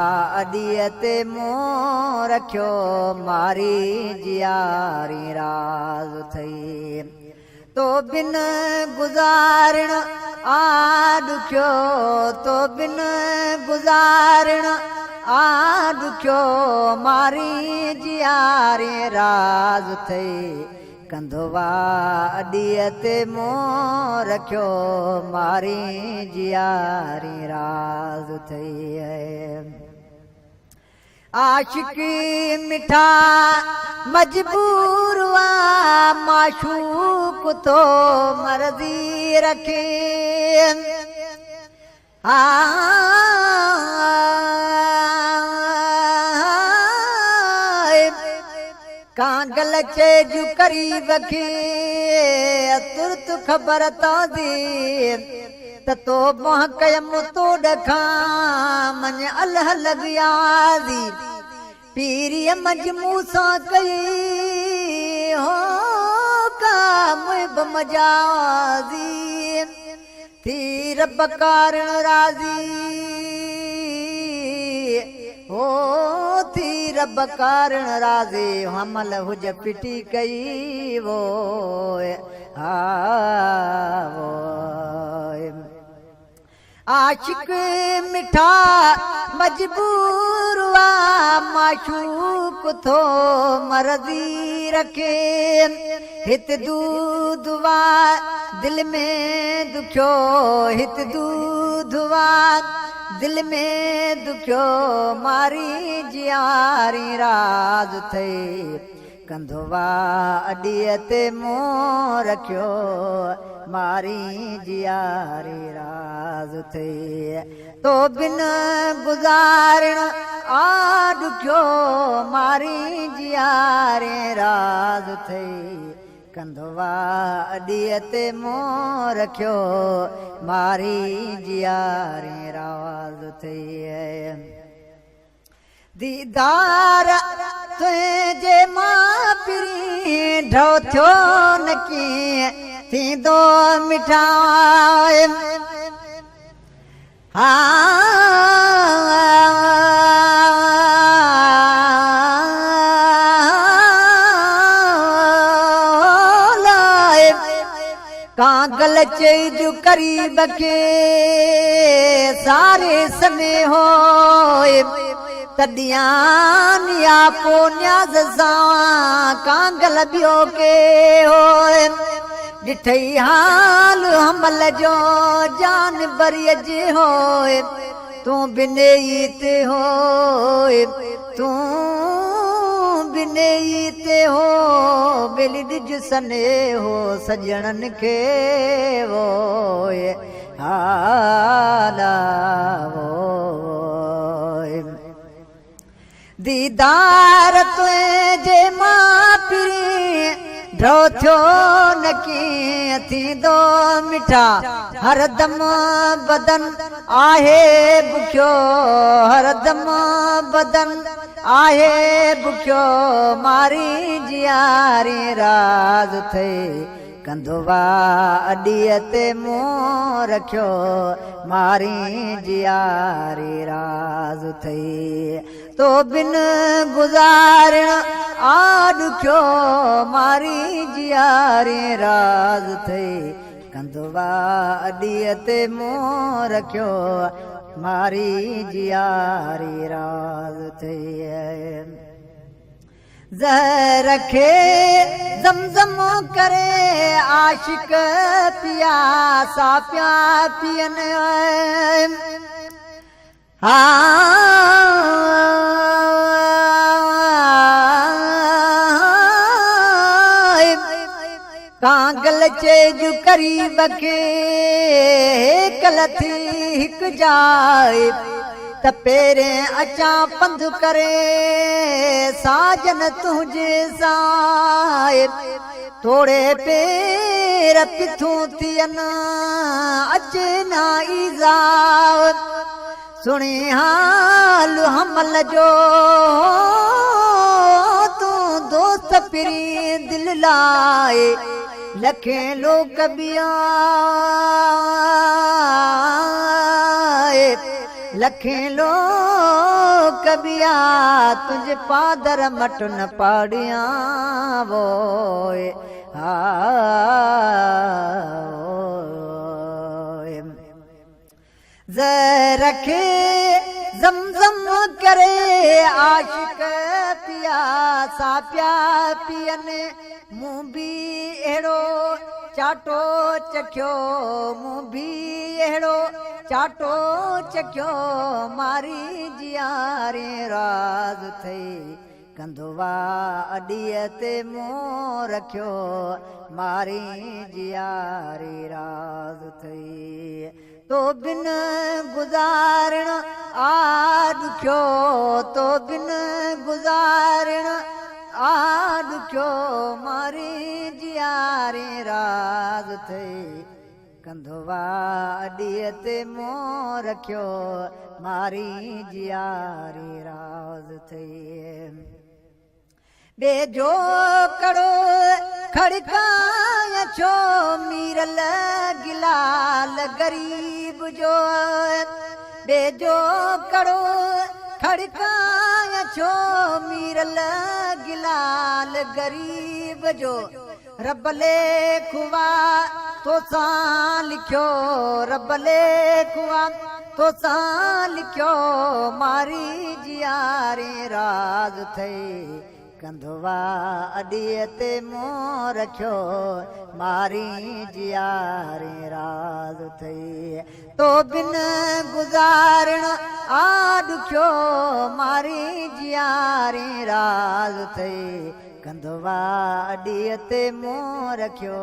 अॾीअ ते मूं रखियो मारी जियारी राज़ थई तो बिन गुज़ारण आ ॾुखियो तो बिन गुज़ारण आ ॾुखियो मारी जियारी राज़ थई कंधवा अॾीअ ते मूं रखियो मारी जियारी राज़ थई आशिकी मिठा मजबूर माशूक तो मर्ज़ी रखे कांगल चेजू करीब खे तुर्त ख़बर तादी तो मोह कयम तो ॾखां मन अल्लाह लॻियादी पीरीअ मजमू सां कई हो काम मजाज़ी थी रब कारण राज़ी हो थी रब कारण राज़ी हमल हुज पिटी कई वो आशिक मिठा मजबूर माशूक थो मर्ज़ी रखे हित दूध दिल में दुखियो हित दूध दिल में दुखियो मारी जियारी राज़ थई कंधवा अॾीअ ते मूं रखियो मारी जियारी राज़ थई तो बिन गुज़ारण आ ॾुखियो मारी जियारी राज़ थई कंधवा अॾीअ ते मूं रखियो मारी जियारी राज़ थई दीदार तुंहिंजे मां पिरी ढो थियो न कीअं थींदो मिठा कागल चेजू करीब खे सारे समय हो तॾियां पो न्याज़ सां कांगल ॿियो के हो ॾिठई हाल हमल जो जान बरीअ जे हो तूं बिनेई ते हो तूं बिनेई ते हो बेली ॾिज सने हो सजणनि खे वो हाला वो दीदार तुंहिंजे मां पिरी ढो थियो न कीअं थींदो मिठा हरदम बदन आहे बुखियो हरदम बदन आहे बुखियो मारी जियारी राज़ थई कंधवा अॾीअ ते मूं रखियो मारी जियारी राज़ थई तो बिन गुज़ारण आ ॾुखियो मारी जियारी राज़ थई कंधवा अॾीअ ते मूं रखियो मारी जियारी राज़ थई ज़हर खे ज़मज़म करे आशिक पिया सा पिया पियनि कांगल चेजू करीब खे कल थी हिकु जाइ त पहिरें अचां पंधु करे साजन तुंहिंजे सां थोरे पेर पिथूं थियनि अचे न ईज़ा सुणी हाल हमल जो तूं दोस्त पिरी दिल लाए लखे लोक बिया लखें लोग कबिया तुझे पादर मट न पाड़िया वो रखे ज़मज़म करे आशिक पिया सा पिया पियनि मूं बि अहिड़ो चाटो चखियो मूं बि अहिड़ो चाटो चखियो मारी जियारे राज़ थई कंदुवा अॾीअ ते मूं रखियो मारी जियारे राज़ थई तो बिन गुज़ारण आ ॾुखियो तो बिन गुज़ारण आ ॾुखियो मारी जियारे राज़ थई कंदुवा अॾीअ ते मूं रखियो मारी जियारे राज़ थई बेजो कड़ो खड़काय छो मीरल गिलाल गरीब जो बेजो कड़ो खड़काय छो मीरल गिलाल गरीब जो रब लेखुआ तो सां लिखियो रब लेखुआ तो सां लिखियो मारी जियारे राज़ थई कंदुवा अॾीअ ते मूं रखियो मारी जियारे राज़ थई तो बिन गुज़ारण आ ॾुखियो मारी जियारे राज़ थई कंदुवा अॾीअ ते मूं रखियो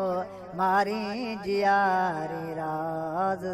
मारी जियारे राज़